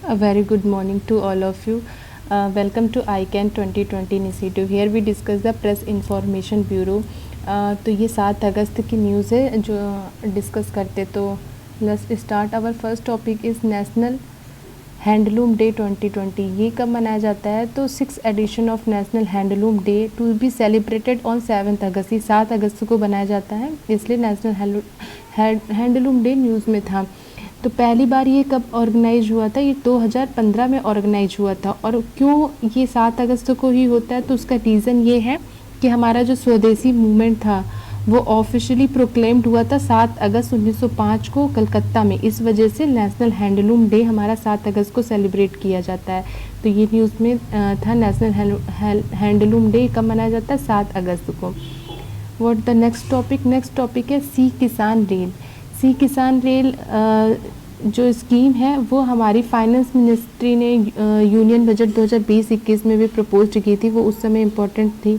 A very good morning to all of you. Welcome to ICANN 2020 initiative. Here we discuss the Press Information Bureau. तो ये 7 अगस्त की news है जो discuss करते। तो let's start. Our first topic is national handloom day 2020। ये कब मनाया जाता है? तो 6th edition of national handloom day to be celebrated on 7th August. ये 7 अगस्त को बनाया जाता है, इसलिए नेशनल हैंडलूम डे न्यूज़ में था। तो पहली बार ये कब ऑर्गेनाइज हुआ था? ये 2015 में ऑर्गेनाइज हुआ था। और क्यों ये 7 अगस्त को ही होता है? तो उसका रीज़न ये है कि हमारा जो स्वदेशी मूवमेंट था वो ऑफिशियली प्रोक्लेम्ड हुआ था 7 अगस्त 1905 को कलकत्ता में। इस वजह से नेशनल हैंडलूम डे हमारा 7 अगस्त को सेलिब्रेट किया जाता है। तो ये न्यूज़ में था नेशनल हैंडलूम डे कब मनाया जाता है? 7 अगस्त को। व्हाट द नेक्स्ट टॉपिक है सी किसान रेल। सी किसान रेल जो स्कीम है वो हमारी फाइनेंस मिनिस्ट्री ने यूनियन बजट 2020-21 में भी प्रपोज की थी। वो उस समय इम्पोर्टेंट थी।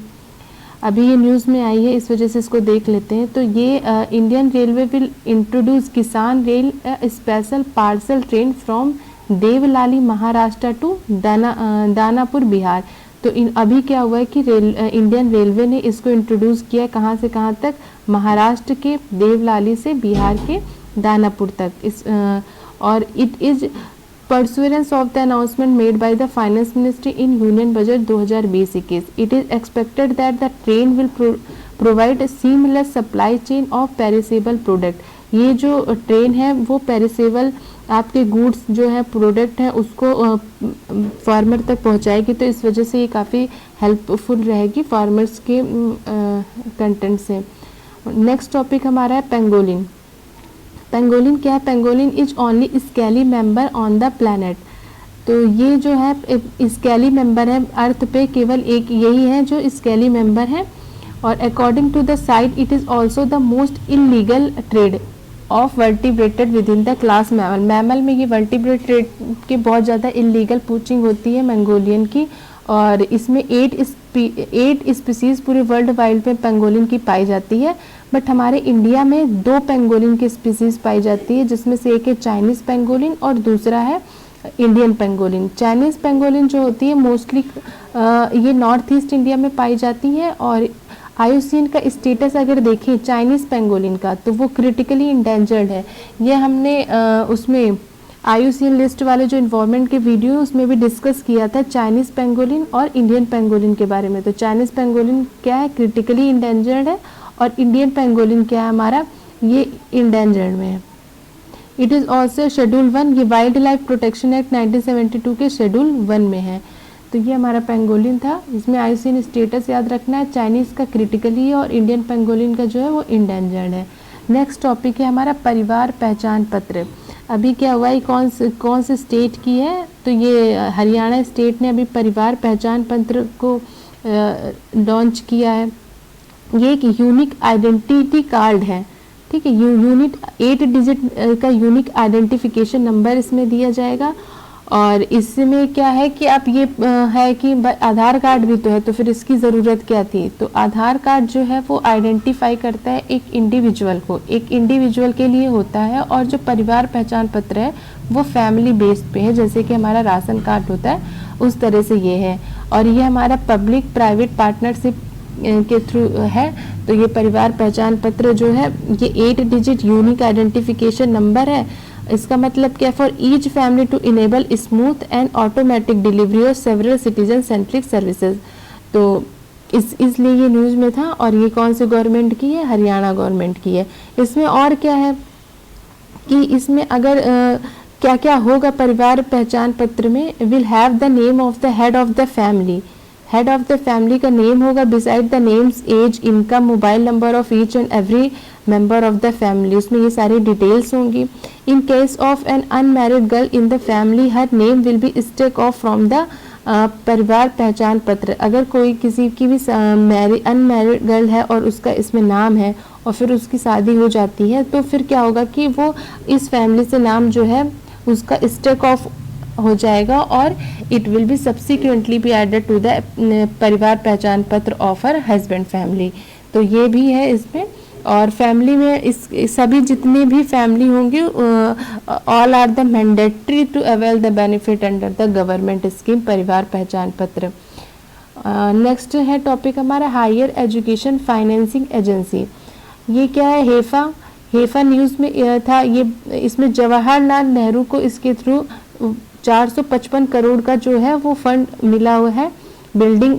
अभी ये न्यूज़ में आई है, इस वजह से इसको देख लेते हैं। तो ये Indian railway will introduce Kisan rail special parcel train from Devlali Maharashtra to Danapur Bihar. तो अभी क्या हुआ है कि इंडियन रेलवे ने इसको इंट्रोड्यूस किया कहाँ से कहाँ तक? महाराष्ट्र के देवलाली से बिहार के दानापुर तक। और it is pursuance of the announcement made by the finance ministry in union budget 2020-21. It is expected that the train will provide a seamless supply chain of perishable product. ये जो ट्रेन है वो पेरिसेबल आपके goods जो है product है उसको farmer तक पहुंचाएगी। तो इस वजह से ये काफ़ी हेल्पफुल रहेगी फार्मर्स के कंटेंट से। नेक्स्ट टॉपिक हमारा है पेंगोलिन। पेंगोलिन क्या है? Pangolin is only scaly member on the planet. तो ये जो है स्केली मेंबर है, अर्थ पे केवल एक यही है जो स्केली मेंबर है। और according to the site it is also the most illegal trade of vertebrated within the class mammal. Mammal में ये वर्टिब्रेट ट्रेड की बहुत ज़्यादा इलीगल पूचिंग होती है मंगोलियन की। और इसमें 8 स्पीसीज़ पूरे वर्ल्ड वाइड में पेंगोलिन की पाई जाती है। बट हमारे इंडिया में 2 पेंगोलिन की स्पीसीज़ पाई जाती है, जिसमें से एक है चाइनीज़ पेंगोलिन और दूसरा है इंडियन पेंगोलिन। चाइनीज़ पेंगोलिन जो होती है मोस्टली ये नॉर्थ ईस्ट इंडिया में पाई जाती है। और आईयूसीएन का स्टेटस अगर देखें चाइनीज़ पेंगोलिन का तो वो क्रिटिकली इंडेंजर्ड है। ये हमने उसमें आईयूसीएन लिस्ट वाले जो इन्वॉल्वमेंट के वीडियो उसमें भी डिस्कस किया था चाइनीज़ पेंगोलिन और इंडियन पेंगोलिन के बारे में। तो चाइनीज़ पेंगोलिन क्या है? क्रिटिकली इंडेंजर्ड है। और इंडियन पेंगोलिन क्या है हमारा? ये इंडेंजर्ड में है। It is also schedule 1। ये वाइल्ड लाइफ प्रोटेक्शन एक्ट 1972 के शेड्यूल 1 में है। तो ये हमारा पेंगोलिन था। इसमें आईयूसीएन स्टेटस याद रखना है, चाइनीज़ का क्रिटिकली है और इंडियन पेंगोलिन का जो है वो इंडेंजर्ड है। नेक्स्ट टॉपिक है हमारा परिवार पहचान पत्र। अभी क्या हुआ है? कौन से स्टेट की है? तो ये हरियाणा स्टेट ने अभी परिवार पहचान पत्र को लॉन्च किया है। ये एक यूनिक आइडेंटिटी कार्ड है, ठीक है। यूनिट 8 डिजिट का यूनिक आइडेंटिफिकेशन नंबर इसमें दिया जाएगा। और इसमें क्या है कि आप ये है कि आधार कार्ड भी तो है, तो फिर इसकी ज़रूरत क्या थी? तो आधार कार्ड जो है वो आइडेंटिफाई करता है एक इंडिविजुअल को, एक इंडिविजुअल के लिए होता है। और जो परिवार पहचान पत्र है वो फैमिली बेस्ड पे है, जैसे कि हमारा राशन कार्ड होता है उस तरह से ये है। और ये हमारा पब्लिक प्राइवेट पार्टनरशिप के थ्रू है। तो ये परिवार पहचान पत्र जो है ये 8 डिजिट यूनिक आइडेंटिफिकेशन नंबर है। इसका मतलब क्या? For each family to enable smooth and automatic delivery of several citizen centric services. तो इसलिए ये न्यूज़ में था। और ये कौन सी गवर्नमेंट की है? हरियाणा गवर्नमेंट की है। इसमें और क्या है कि इसमें अगर क्या क्या होगा परिवार पहचान पत्र में? Will have the name of the head of the family. Head of the family का नेम होगा beside the names, age, income, mobile number of each and every member of the family. उसमें ये सारी डिटेल्स होंगी। In case of an unmarried girl in the family her name will be struck off from the Parivar पहचान पत्र। अगर कोई किसी की भी अनमैरिड गर्ल है और उसका इसमें नाम है और फिर उसकी शादी हो जाती है तो फिर क्या होगा कि वो इस फैमिली से नाम जो है उसका स्टेक ऑफ हो जाएगा और it will be subsequently be added to the Parivar पहचान पत्र ऑफ हर हस्बैंड फैमिली। तो ये भी है इसमें। और फैमिली में इस सभी जितने भी फैमिली होंगे all are the mandatory to avail the benefit under the government scheme परिवार पहचान पत्र। नेक्स्ट है टॉपिक हमारा हायर एजुकेशन फाइनेंसिंग एजेंसी। ये क्या है? हेफा न्यूज़ में था ये। इसमें जवाहरलाल नेहरू को इसके थ्रू 455 करोड़ का जो है वो फंड मिला हुआ है बिल्डिंग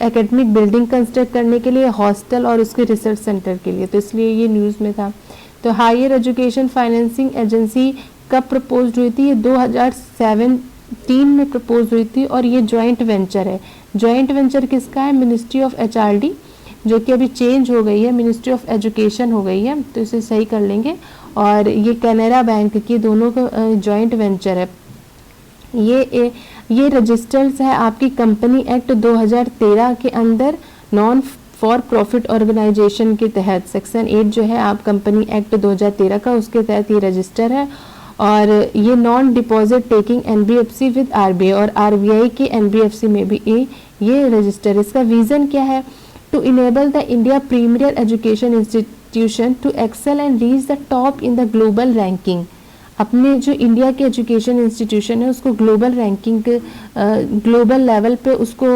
एकेडमिक बिल्डिंग कंस्ट्रक्ट करने के लिए, हॉस्टल और उसके रिसर्च सेंटर के लिए, तो इसलिए ये न्यूज़ में था। तो हायर एजुकेशन फाइनेंसिंग एजेंसी कब प्रपोज हुई थी? ये 2017 में प्रपोज हुई थी और ये जॉइंट वेंचर है। जॉइंट वेंचर किसका है? मिनिस्ट्री ऑफ HRD, जो कि अभी चेंज हो गई है, मिनिस्ट्री ऑफ एजुकेशन हो गई है, तो इसे सही कर लेंगे। और ये कैनरा बैंक की दोनों का जॉइंट वेंचर है। ये रजिस्टर्स है आपकी कंपनी एक्ट 2013 के अंदर नॉन फॉर प्रॉफिट ऑर्गेनाइजेशन के तहत सेक्शन 8 जो है आप कंपनी एक्ट 2013 का, उसके तहत ये रजिस्टर है। और ये non deposit taking NBFC with RBI और RBI के NBFC में भी ये रजिस्टर। इसका विजन क्या है? To enable the India premier education institution to excel and reach the top in the global ranking. अपने जो इंडिया के एजुकेशन इंस्टीट्यूशन है उसको ग्लोबल रैंकिंग ग्लोबल लेवल पे उसको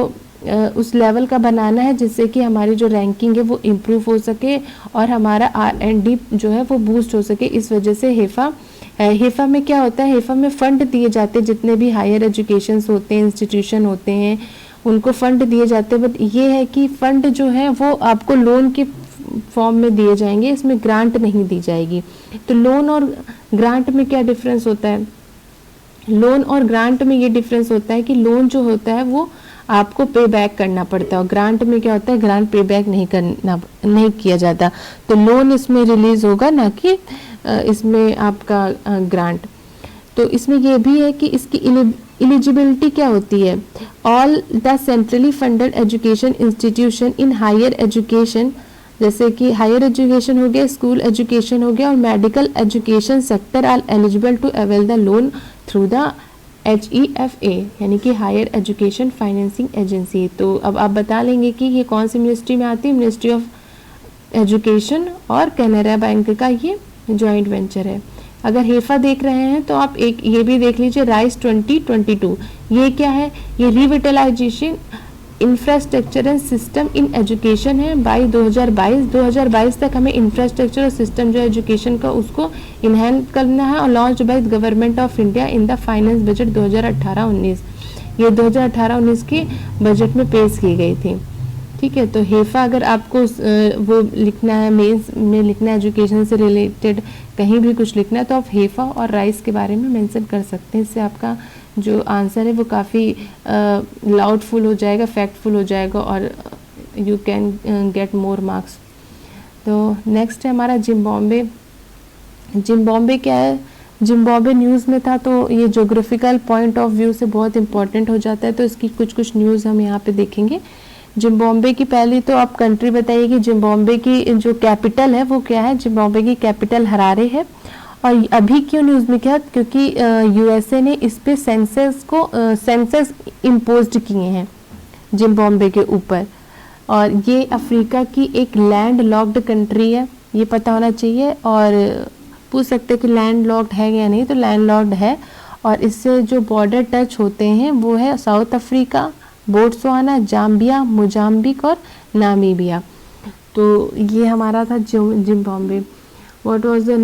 उस लेवल का बनाना है जिससे कि हमारी जो रैंकिंग है वो इम्प्रूव हो सके और हमारा R&D जो है वो बूस्ट हो सके। इस वजह से हेफा में क्या होता है? हेफा में फंड दिए जाते हैं, जितने भी हायर एजुकेशंस होते हैं, इंस्टीट्यूशन होते हैं, उनको फंड दिए जाते हैं। बट ये है कि फंड जो है वो आपको लोन के फॉर्म में दिए जाएंगे, इसमें ग्रांट नहीं दी जाएगी। तो लोन और ग्रांट में क्या डिफरेंस होता है? लोन और ग्रांट में ये डिफरेंस होता है कि लोन जो होता है वो आपको पे बैक करना पड़ता है और ग्रांट में क्या होता है? ग्रांट पे बैक नहीं किया जाता। तो लोन इसमें रिलीज होगा, ना कि इसमें आपका ग्रांट। तो इसमें यह भी है कि इसकी एलिजिबिलिटी क्या होती है? All the centrally funded education institution in higher education, जैसे कि हायर एजुकेशन हो गया, स्कूल एजुकेशन हो गया और medical education sector are eligible to avail the loan through the HEFA, यानी कि हायर एजुकेशन फाइनेंसिंग एजेंसी। तो अब आप बता लेंगे कि ये कौन सी मिनिस्ट्री में आती है? मिनिस्ट्री ऑफ एजुकेशन और कैनरा बैंक का ये जॉइंट वेंचर है। अगर हेफा देख रहे हैं तो आप एक ये भी देख लीजिए, राइज 2022। ये क्या है? ये revitalisation infrastructure and system in education है बाई 2022 तक हमें इंफ्रास्ट्रक्चर और सिस्टम जो एजुकेशन का उसको इन्हेंस करना है और launch by government of India in the finance budget 2018-19। ये 2018-19 के बजट में पेश की गई थी। ठीक है, तो हेफा अगर आपको वो लिखना है, मेंस में लिखना है, एजुकेशन से रिलेटेड कहीं भी कुछ लिखना है तो आप हेफा और राइस के बारे में मेंशन कर सकते हैं। इससे आपका जो आंसर है वो काफ़ी लाउडफुल हो जाएगा, फैक्टफुल हो जाएगा और you can get more marks. तो नेक्स्ट है हमारा जिम्बाब्वे। जिम्बाब्वे क्या है? जिम्बाब्वे न्यूज़ में था तो ये जोग्राफिकल पॉइंट ऑफ व्यू से बहुत इंपॉर्टेंट हो जाता है, तो इसकी कुछ न्यूज़ हम यहाँ पे देखेंगे। जिम्बाब्वे की पहली तो आप कंट्री बताइए कि जिम्बाब्वे की जो कैपिटल है वो क्या है? जिम्बाब्वे की कैपिटल हरारे है। और अभी क्यों न्यूज़ में क्या? क्योंकि USA ने इस पे सेंसस इम्पोज्ड किए हैं जिम्बाब्वे के ऊपर, और ये अफ्रीका की एक लैंड लॉक्ड कंट्री है, ये पता होना चाहिए। और पूछ सकते हैं कि लैंड लॉक्ड है या नहीं, तो लैंड लॉक्ड है। और इससे जो बॉर्डर टच होते हैं वो है south Africa, Botswana, Zambia, Mozambique और नामीबिया। तो ये हमारा था Zimbabwe. What was the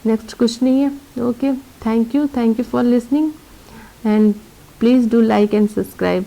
next कुछ नहीं है। Okay, thank you for listening and please do like and subscribe.